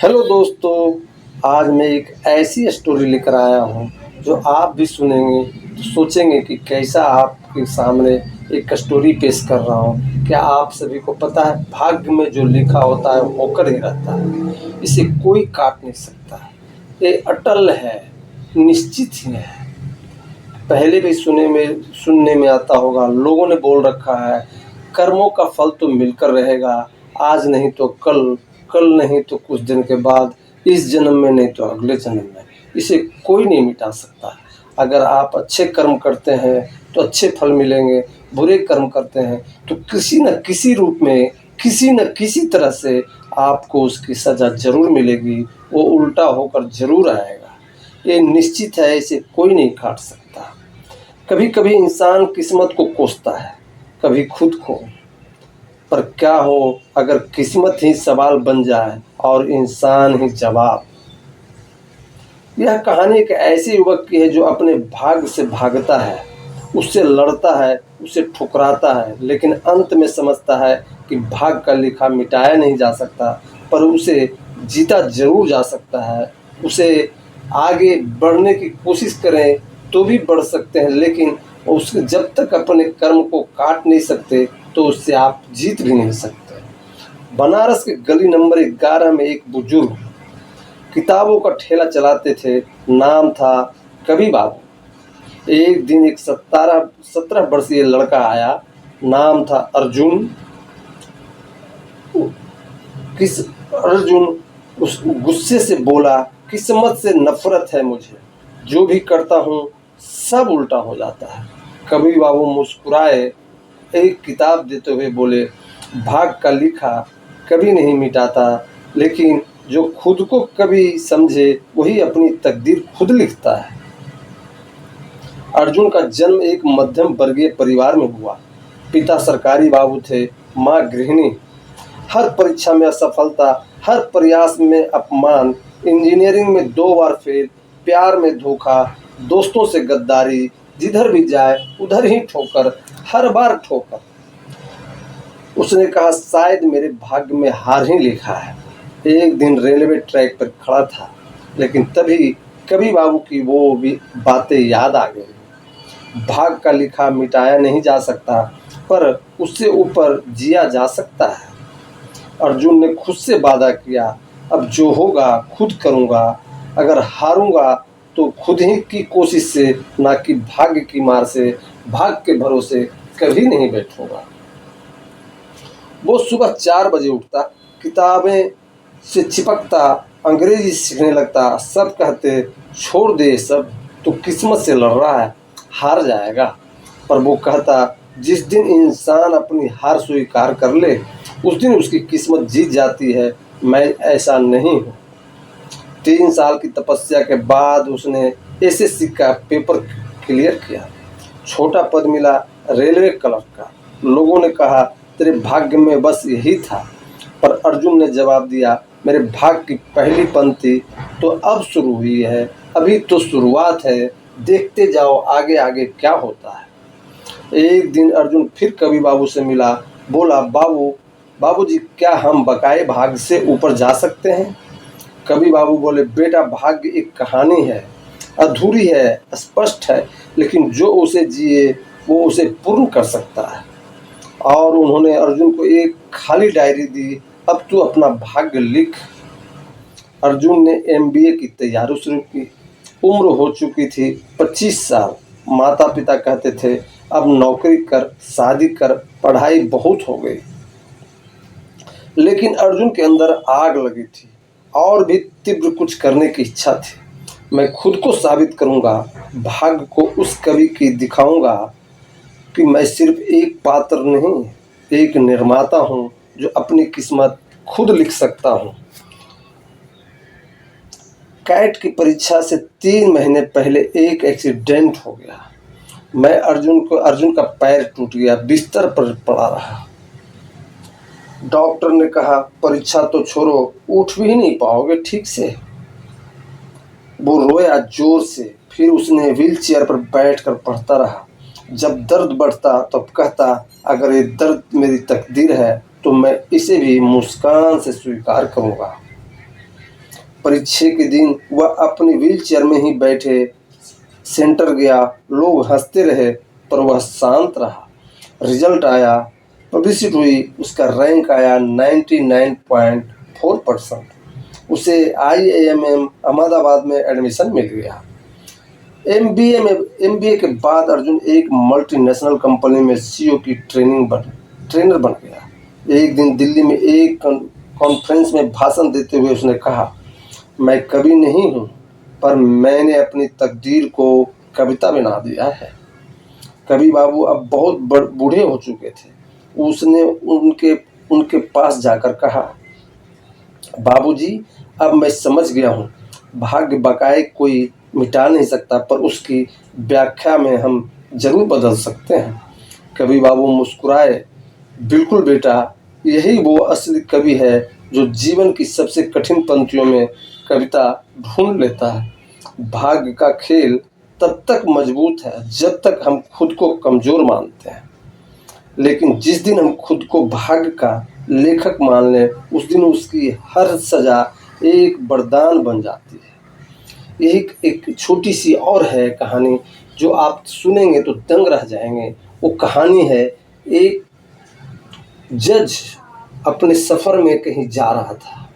Hello दोस्तों, आज मैं एक ऐसी स्टोरी लेकर आया हूँ जो आप भी सुनेंगे तो सोचेंगे कि कैसा आपके सामने एक स्टोरी पेश कर रहा हूँ। क्या आप सभी को पता है, भाग्य में जो लिखा होता है वो होकर ही रहता है, इसे कोई काट नहीं सकता। ये अटल है, निश्चित ही है। पहले भी सुनने में आता होगा, लोगों ने बोल रखा है कर्मों का फल तो मिलकर रहेगा, आज नहीं तो कल, कल नहीं तो कुछ दिन के बाद, इस जन्म में नहीं तो अगले जन्म में। इसे कोई नहीं मिटा सकता। अगर आप अच्छे कर्म करते हैं तो अच्छे फल मिलेंगे, बुरे कर्म करते हैं तो किसी न किसी रूप में, किसी न किसी तरह से आपको उसकी सज़ा ज़रूर मिलेगी। वो उल्टा होकर ज़रूर आएगा, ये निश्चित है, इसे कोई नहीं काट सकता। कभी कभी इंसान किस्मत को कोसता है, कभी खुद को। पर क्या हो अगर किस्मत ही सवाल बन जाए और इंसान ही जवाब। यह कहानी एक ऐसे युवक की है जो अपने भाग्य से भागता है, उससे लड़ता है, उसे ठुकराता है, लेकिन अंत में समझता है कि भाग्य का लिखा मिटाया नहीं जा सकता, पर उसे जीता जरूर जा सकता है। उसे आगे बढ़ने की कोशिश करें तो भी बढ़ सकते हैं, लेकिन उसके जब तक अपने कर्म को काट नहीं सकते तो उससे आप जीत भी नहीं सकते। बनारस के गली नंबर 11 में एक बुजुर्ग किताबों का ठेला चलाते थे। नाम था कवि बाबू। एक दिन एक 17 वर्षीय लड़का आया, नाम था अर्जुन। अर्जुन उस गुस्से से बोला, किस्मत से नफरत है मुझे, जो भी करता हूँ सब उल्टा हो जाता है। कवि बाबू मुस्कुराए, एक किताब देते हुए बोले, भाग का लिखा कभी नहीं मिटाता, लेकिन जो खुद को कभी समझे वही अपनी तकदीर खुद लिखता है। अर्जुन का जन्म एक मध्यम वर्गीय परिवार में हुआ। पिता सरकारी बाबू थे, माँ गृहिणी। हर परीक्षा में असफलता, हर प्रयास में अपमान, इंजीनियरिंग में 2 बार फेल, प्यार में धोखा, दोस्तों से गद्दारी, जिधर भी जाए उधर ही ठोकर, हर बार ठोकर। उसने कहा शायद मेरे भाग्य में हार ही लिखा है। एक दिन रेलवे ट्रैक पर खड़ा था, लेकिन तभी कवि बाबू की वो भी बातें याद आ गई। भाग्य का लिखा मिटाया नहीं जा सकता, पर उससे ऊपर जिया जा सकता है। अर्जुन ने खुद से वादा किया, अब जो होगा खुद करूँगा। अगर हारूंगा तो खुद ही की कोशिश से, ना कि भाग्य की मार से, भाग्य के भरोसे कभी नहीं बैठूंगा। वो सुबह 4 बजे उठता, किताबें से चिपकता, अंग्रेजी सीखने लगता। सब कहते छोड़ दे सब, तो किस्मत से लड़ रहा है, हार जाएगा। पर वो कहता जिस दिन इंसान अपनी हार स्वीकार कर ले उस दिन उसकी किस्मत जीत जाती है। मैं ऐसा नहीं हूँ। 3 साल की तपस्या के बाद उसने एसएससी का पेपर क्लियर किया। छोटा पद मिला, रेलवे क्लर्क का। लोगों ने कहा तेरे भाग्य में बस यही था, पर अर्जुन ने जवाब दिया, मेरे भाग्य की पहली पंक्ति तो अब शुरू हुई है, अभी तो शुरुआत है, देखते जाओ आगे आगे क्या होता है। एक दिन अर्जुन फिर कवि बाबू से मिला, बोला बाबूजी क्या हम बकाए भाग्य से ऊपर जा सकते हैं? कवि बाबू बोले, बेटा भाग्य एक कहानी है, अधूरी है, स्पष्ट है, लेकिन जो उसे जिए वो उसे पूर्ण कर सकता है। और उन्होंने अर्जुन को एक खाली डायरी दी, अब तू अपना भाग्य लिख। अर्जुन ने एमबीए की तैयारी शुरू की। उम्र हो चुकी थी 25 साल। माता पिता कहते थे अब नौकरी कर, शादी कर, पढ़ाई बहुत हो गई। लेकिन अर्जुन के अंदर आग लगी थी, और भी तीव्र कुछ करने की इच्छा थी। मैं खुद को साबित करूंगा, भाग्य को उस कवि की दिखाऊंगा कि मैं सिर्फ एक पात्र नहीं, एक निर्माता हूं जो अपनी किस्मत खुद लिख सकता हूं। कैट की परीक्षा से 3 महीने पहले एक एक्सीडेंट हो गया। अर्जुन का पैर टूट गया, बिस्तर पर पड़ा रहा। डॉक्टर ने कहा परीक्षा तो छोड़ो, उठ भी नहीं पाओगे ठीक से। वो रोया जोर से, फिर उसने व्हीलचेयर पर बैठकर पढ़ता रहा। जब दर्द बढ़ता तब कहता, अगर ये दर्द मेरी तकदीर है तो मैं इसे भी मुस्कान से स्वीकार करूंगा। परीक्षा के दिन वह अपनी व्हीलचेयर में ही बैठे सेंटर गया। लोग हंसते रहे पर वह शांत रहा। रिजल्ट आया, पब्लिसिटी हुई, उसका रैंक आया 99.4%। उसे IIMM अहमदाबाद में एडमिशन मिल गया। MBA के बाद अर्जुन एक मल्टीनेशनल कंपनी में CEO की ट्रेनर बन गया। एक दिन दिल्ली में एक कॉन्फ्रेंस में भाषण देते हुए उसने कहा, मैं कवि नहीं हूँ, पर मैंने अपनी तकदीर को कविता बना दिया है। कवि बाबू अब बहुत बूढ़े हो चुके थे। उसने उनके पास जाकर कहा, बाबूजी, अब मैं समझ गया हूँ, भाग्य बकाए कोई मिटा नहीं सकता, पर उसकी व्याख्या में हम जरूर बदल सकते हैं। कवि बाबू मुस्कुराए, बिल्कुल बेटा, यही वो असली कवि है जो जीवन की सबसे कठिन पंक्तियों में कविता ढूंढ लेता है। भाग्य का खेल तब तक मजबूत है जब तक हम खुद को कमजोर मानते हैं, लेकिन जिस दिन हम खुद को भाग्य का लेखक मान लें, उस दिन उसकी हर सजा एक वरदान बन जाती है। यही एक छोटी सी और है कहानी जो आप सुनेंगे तो दंग रह जाएंगे। वो कहानी है, एक जज अपने सफ़र में कहीं जा रहा था।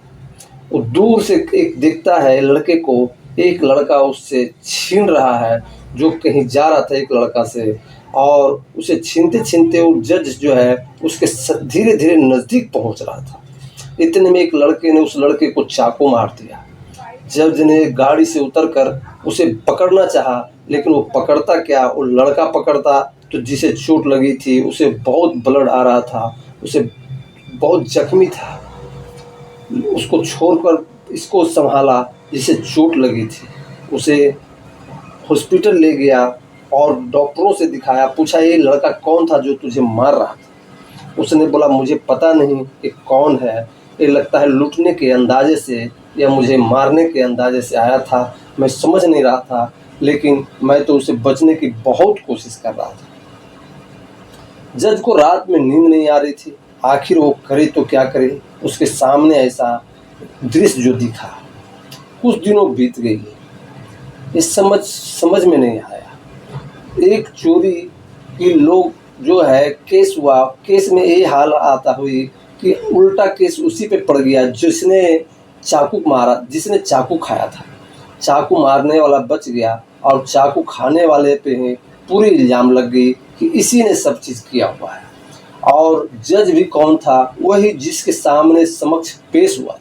वो दूर से एक देखता है लड़के को, एक लड़का उससे छीन रहा है, जो कहीं जा रहा था एक लड़का से, और उसे छीनते छीनते वो जज जो है उसके धीरे धीरे नज़दीक पहुंच रहा था। इतने में एक लड़के ने उस लड़के को चाकू मार दिया। जज ने गाड़ी से उतरकर उसे पकड़ना चाहा, लेकिन वो पकड़ता क्या, वो लड़का पकड़ता तो जिसे चोट लगी थी उसे बहुत ब्लड आ रहा था, उसे बहुत जख्मी था। उसको छोड़कर इसको संभाला जिसे चोट लगी थी, उसे हॉस्पिटल ले गया और डॉक्टरों से दिखाया। पूछा, ये लड़का कौन था जो तुझे मार रहा था? उसने बोला, मुझे पता नहीं ये कौन है, ये लगता है लूटने के अंदाजे से या मुझे मारने के अंदाजे से आया था, मैं समझ नहीं रहा था, लेकिन मैं तो उसे बचने की बहुत कोशिश कर रहा था। जज को रात में नींद नहीं आ रही थी, आखिर वो करे तो क्या करे। उसके सामने ऐसा दृश्य जो दिखा, कुछ दिनों बीत गई, ये समझ में नहीं आया। एक चोरी की लोग जो है केस हुआ, केस में ये हाल आता हुई कि उल्टा केस उसी पे पड़ गया जिसने चाकू मारा, जिसने चाकू खाया था। चाकू मारने वाला बच गया और चाकू खाने वाले पे ही पूरी इल्ज़ाम लग गई कि इसी ने सब चीज़ किया हुआ है। और जज भी कौन था, वही जिसके सामने समक्ष पेश हुआ था।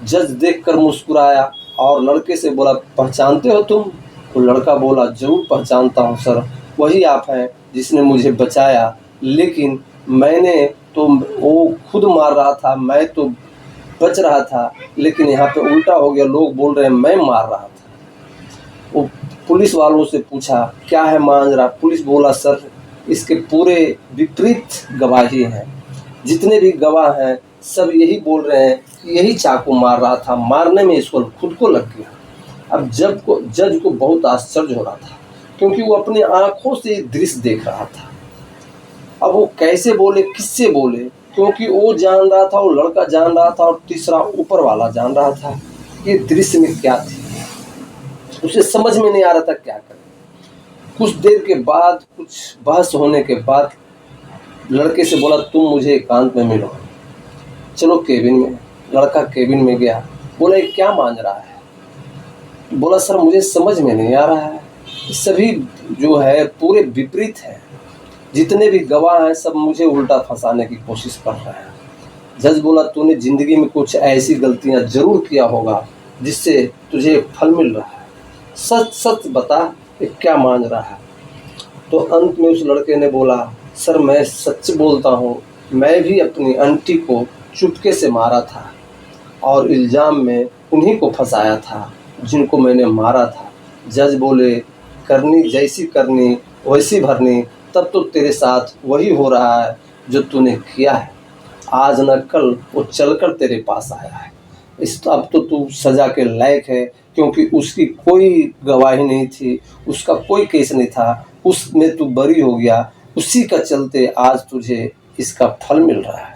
जज देखकर मुस्कुराया और लड़के से बोला, पहचानते हो तुम? वो लड़का बोला, जरूर पहचानता हूँ सर, वही आप हैं जिसने मुझे बचाया, लेकिन मैंने तो वो खुद मार रहा था, मैं तो बच रहा था, लेकिन यहाँ पे उल्टा हो गया, लोग बोल रहे हैं मैं मार रहा था। वो पुलिस वालों से पूछा, क्या है मांजरा? पुलिस बोला, सर इसके पूरे विपरीत गवाही है, जितने भी गवाह हैं सब यही बोल रहे हैं कि यही चाकू मार रहा था, मारने में इसको खुद को लग गया। अब जज को बहुत आश्चर्य हो रहा था, क्योंकि वो अपनी आंखों से दृश्य देख रहा था। अब वो कैसे बोले, किससे बोले, क्योंकि वो जान रहा था, वो लड़का जान रहा था, और तीसरा ऊपर वाला जान रहा था कि दृश्य में क्या थी। उसे समझ में नहीं आ रहा था क्या करे। कुछ देर के बाद, कुछ बहस होने के बाद लड़के से बोला, तुम मुझे एकांत में मिलो, चलो केबिन में। लड़का केबिन में गया। बोला, ये क्या मान रहा है? बोला, सर मुझे समझ में नहीं आ रहा है, सभी जो है पूरे विपरीत है, जितने भी गवाह हैं सब मुझे उल्टा फंसाने की कोशिश कर रहे हैं। जज बोला, तूने जिंदगी में कुछ ऐसी गलतियां जरूर किया होगा जिससे तुझे फल मिल रहा है, सच सच बता, ये क्या मान रहा है? तो अंत में उस लड़के ने बोला, सर मैं सच बोलता हूँ, मैं भी अपनी आंटी को चुपके से मारा था और इल्ज़ाम में उन्हीं को फंसाया था जिनको मैंने मारा था। जज बोले, करनी जैसी करनी वैसी भरनी, तब तो तेरे साथ वही हो रहा है जो तूने किया है। आज न कल वो चलकर तेरे पास आया है, अब तो तू सज़ा के लायक है, क्योंकि उसकी कोई गवाही नहीं थी, उसका कोई केस नहीं था, उसमें तू बरी हो गया, उसी का चलते आज तुझे इसका फल मिल रहा है।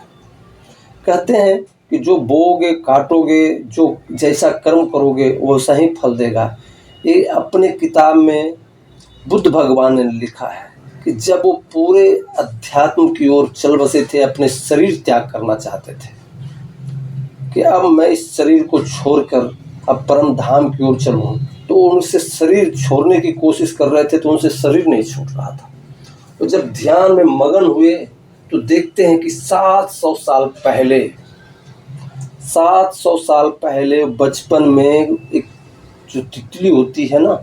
कहते हैं कि जो बोओगे काटोगे, जो जैसा कर्म करोगे वैसा ही फल देगा। ये अपने किताब में बुद्ध भगवान ने लिखा है कि जब वो पूरे अध्यात्म की ओर चल बसे थे, अपने शरीर त्याग करना चाहते थे कि अब मैं इस शरीर को छोड़कर अब परम धाम की ओर चलूँ, तो उनसे शरीर छोड़ने की कोशिश कर रहे थे, तो उनसे शरीर नहीं छूट रहा था। तो जब ध्यान में मगन हुए तो देखते हैं कि 700 साल पहले बचपन में एक जो तितली होती है ना,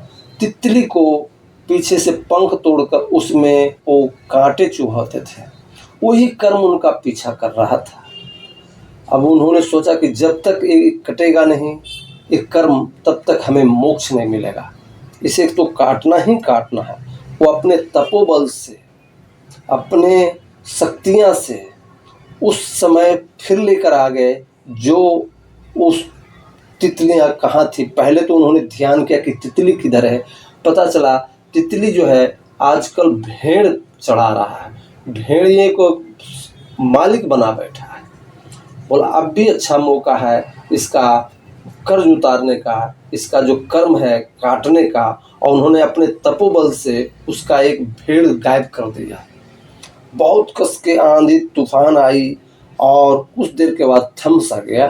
तितली को पीछे से पंख तोड़कर उसमें वो कांटे चुभाते थे, वही कर्म उनका पीछा कर रहा था। अब उन्होंने सोचा कि जब तक ये कटेगा नहीं ये कर्म, तब तक हमें मोक्ष नहीं मिलेगा, इसे तो काटना ही काटना है। वो अपने तपोबल से, अपने शक्तियाँ से उस समय फिर लेकर आ गए जो उस तितलियाँ कहाँ थी। पहले तो उन्होंने ध्यान किया कि तितली किधर है, पता चला तितली जो है आजकल भेड़ चढ़ा रहा है, भेड़िए को मालिक बना बैठा है। बोला अब भी अच्छा मौका है इसका कर्ज उतारने का, इसका जो कर्म है काटने का। और उन्होंने अपने तपोबल से उसका एक भेड़ गायब कर दिया। बहुत कस के आंधी तूफान आई और कुछ देर के बाद थम सा गया।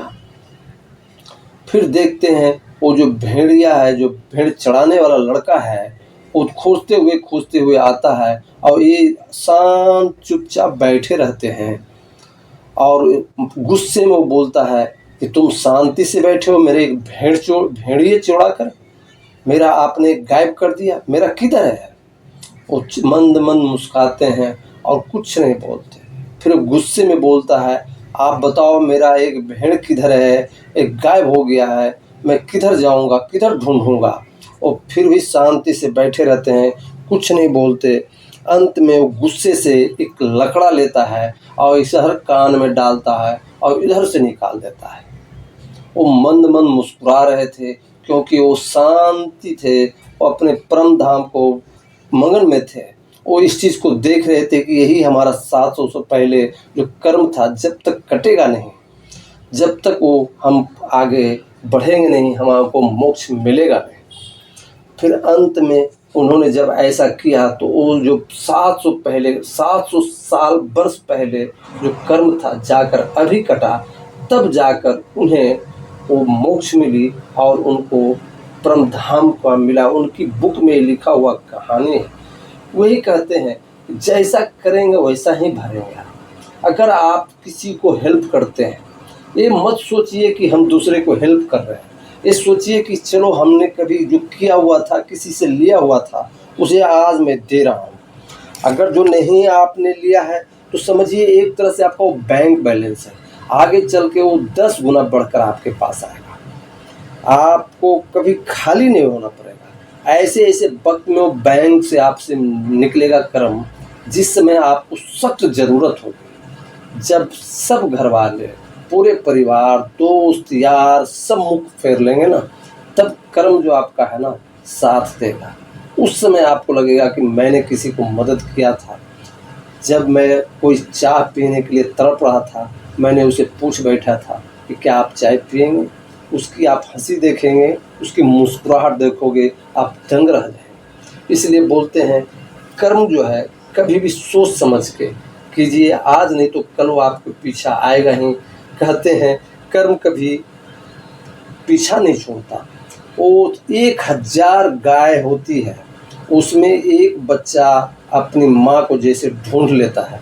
फिर देखते हैं वो जो भेड़िया है, जो भेड़ चढ़ाने वाला लड़का है, वो खोजते हुए आता है और ये शांत चुपचाप बैठे रहते हैं और गुस्से में वो बोलता है कि तुम शांति से बैठे हो, मेरे एक भेड़िए चुरा कर मेरा आपने गायब कर दिया, मेरा किधर है। वो मंद मुस्कुराते हैं और कुछ नहीं बोलते। फिर गुस्से में बोलता है आप बताओ मेरा एक भेड़ किधर है, एक गायब हो गया है, मैं किधर जाऊंगा, किधर ढूंढूंगा। और फिर भी शांति से बैठे रहते हैं, कुछ नहीं बोलते। अंत में वो गुस्से से एक लकड़ा लेता है और इधर कान में डालता है और इधर से निकाल देता है। वो मंद मुस्कुरा रहे थे क्योंकि वो शांति थे, वो अपने परम धाम को मगन में थे। वो इस चीज़ को देख रहे थे कि यही हमारा 700 से पहले जो कर्म था, जब तक कटेगा नहीं, जब तक वो हम आगे बढ़ेंगे नहीं, हमको मोक्ष मिलेगा नहीं। फिर अंत में उन्होंने जब ऐसा किया तो वो जो 700 साल वर्ष पहले जो कर्म था जाकर अभी कटा, तब जाकर उन्हें वो मोक्ष मिली और उनको परम धाम का मिला। उनकी बुक में लिखा हुआ कहानी है। वही कहते हैं जैसा करेंगे वैसा ही भरेंगे। अगर आप किसी को हेल्प करते हैं, ये मत सोचिए कि हम दूसरे को हेल्प कर रहे हैं, ये सोचिए कि चलो हमने कभी जो किया हुआ था, किसी से लिया हुआ था, उसे आज मैं दे रहा हूँ। अगर जो नहीं आपने लिया है तो समझिए एक तरह से आपका वो बैंक बैलेंस है, आगे चल के वो 10 गुना बढ़कर आपके पास आएगा, आपको कभी खाली नहीं होना पड़ेगा। ऐसे वक्त में वो बैंक से आपसे निकलेगा कर्म, जिस समय आपको सख्त ज़रूरत होगी, जब सब घर वाले, पूरे परिवार, दोस्त यार सब मुख फेर लेंगे ना, तब कर्म जो आपका है ना साथ देगा। उस समय आपको लगेगा कि मैंने किसी को मदद किया था। जब मैं कोई चाय पीने के लिए तड़प रहा था, मैंने उसे पूछ बैठा था कि क्या आप चाय पिएंगे, उसकी आप हंसी देखेंगे, उसकी मुस्कुराहट देखोगे, आप दंग रह जाएंगे। इसलिए बोलते हैं कर्म जो है कभी भी सोच समझ के कीजिए, आज नहीं तो कल वो आपके पीछा आएगा ही। कहते हैं कर्म कभी पीछा नहीं छोड़ता। वो 1000 गाय होती है, उसमें एक बच्चा अपनी माँ को जैसे ढूंढ लेता है,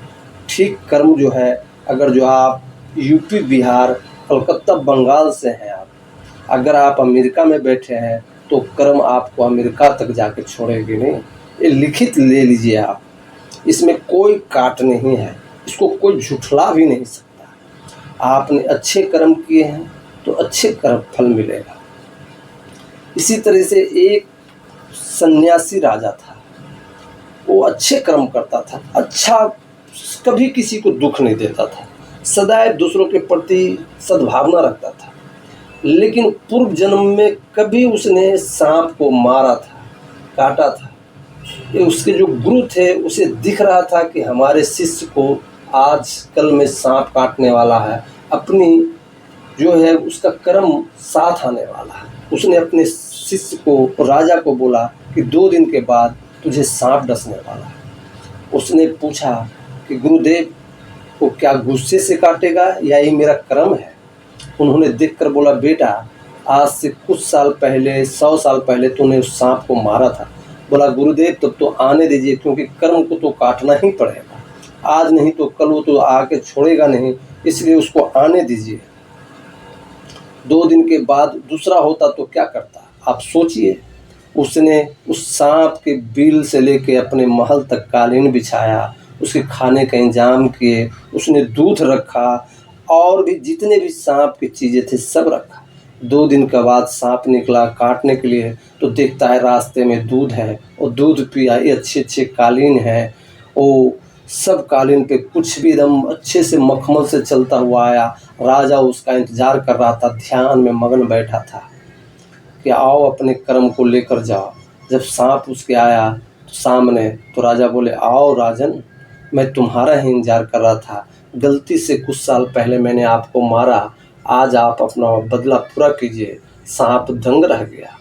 ठीक कर्म जो है, अगर जो आप यूपी, बिहार, कलकत्ता, बंगाल से हैं, अगर आप अमेरिका में बैठे हैं तो कर्म आपको अमेरिका तक जाके छोड़ेगी नहीं। ये लिखित ले लीजिए आप, इसमें कोई काट नहीं है, इसको कोई झुठला भी नहीं सकता। आपने अच्छे कर्म किए हैं तो अच्छे कर्म फल मिलेगा। इसी तरह से एक सन्यासी राजा था, वो अच्छे कर्म करता था, अच्छा, कभी किसी को दुख नहीं देता था, सदैव दूसरों के प्रति सद्भावना रखता था। लेकिन पूर्व जन्म में कभी उसने सांप को मारा था, काटा था। ये उसके जो गुरु थे उसे दिख रहा था कि हमारे शिष्य को आज कल में सांप काटने वाला है, अपनी जो है उसका कर्म साथ आने वाला है। उसने अपने शिष्य को, राजा को बोला कि 2 दिन के बाद तुझे सांप डसने वाला है। उसने पूछा कि गुरुदेव को क्या गुस्से से काटेगा या ये मेरा कर्म है? उन्होंने देखकर बोला, बेटा आज से कुछ साल पहले, 100 साल पहले तूने उस सांप को मारा था। बोला, गुरुदेव तब तो आने दीजिए, क्योंकि कर्म को तो काटना ही पड़ेगा, आज नहीं तो कल वो तो आके छोड़ेगा नहीं, इसलिए उसको आने दीजिए। 2 दिन के बाद दूसरा होता तो क्या करता, आप सोचिए। उसने उस सांप के बिल से लेके अपने महल तक कालीन बिछाया, उसके खाने का इंतजाम किए, उसने दूध रखा और भी जितने भी सांप की चीज़ें थे सब रखा। 2 दिन के बाद सांप निकला काटने के लिए, तो देखता है रास्ते में दूध है और दूध पिया, ये अच्छे कालीन है। वो सब कालीन पे कुछ भी एकदम अच्छे से मखमल से चलता हुआ आया। राजा उसका इंतजार कर रहा था, ध्यान में मगन बैठा था कि आओ अपने कर्म को लेकर जाओ। जब सांप उसके आया तो सामने, तो राजा बोले, आओ राजन, मैं तुम्हारा ही इंतजार कर रहा था। गलती से कुछ साल पहले मैंने आपको मारा, आज आप अपना बदला पूरा कीजिए। सांप दंग रह गया।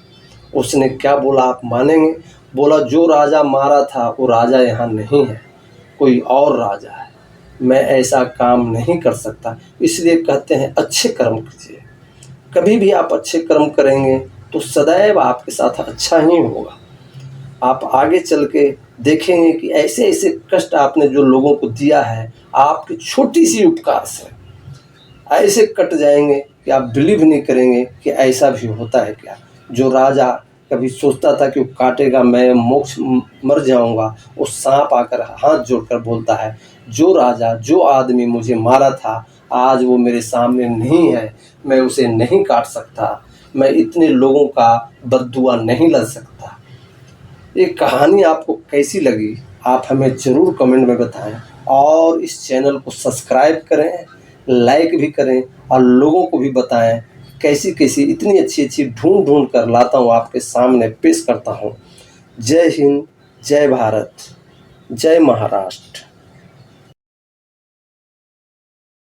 उसने क्या बोला आप मानेंगे? बोला, जो राजा मारा था वो राजा यहाँ नहीं है, कोई और राजा है। मैं ऐसा काम नहीं कर सकता, इसलिए कहते हैं अच्छे कर्म कीजिए। कभी भी आप अच्छे कर्म करेंगे तो सदैव आपके साथ अच्छा ही होगा। आप आगे चल के देखेंगे कि ऐसे ऐसे कष्ट आपने जो लोगों को दिया है, आपकी छोटी सी उपकार से ऐसे कट जाएंगे कि आप बिलीव नहीं करेंगे कि ऐसा भी होता है क्या। जो राजा कभी सोचता था कि वो काटेगा, मैं मोक्ष मर जाऊंगा, वो सांप आकर हाथ जोड़कर बोलता है, जो राजा, जो आदमी मुझे मारा था, आज वो मेरे सामने नहीं है, मैं उसे नहीं काट सकता, मैं इतने लोगों का बद्दुआ नहीं लग सकता। ये कहानी आपको कैसी लगी आप हमें ज़रूर कमेंट में बताएं, और इस चैनल को सब्सक्राइब करें, लाइक भी करें और लोगों को भी बताएं कैसी कैसी इतनी अच्छी अच्छी ढूंढ कर लाता हूँ, आपके सामने पेश करता हूँ। जय हिंद, जय भारत, जय महाराष्ट्र।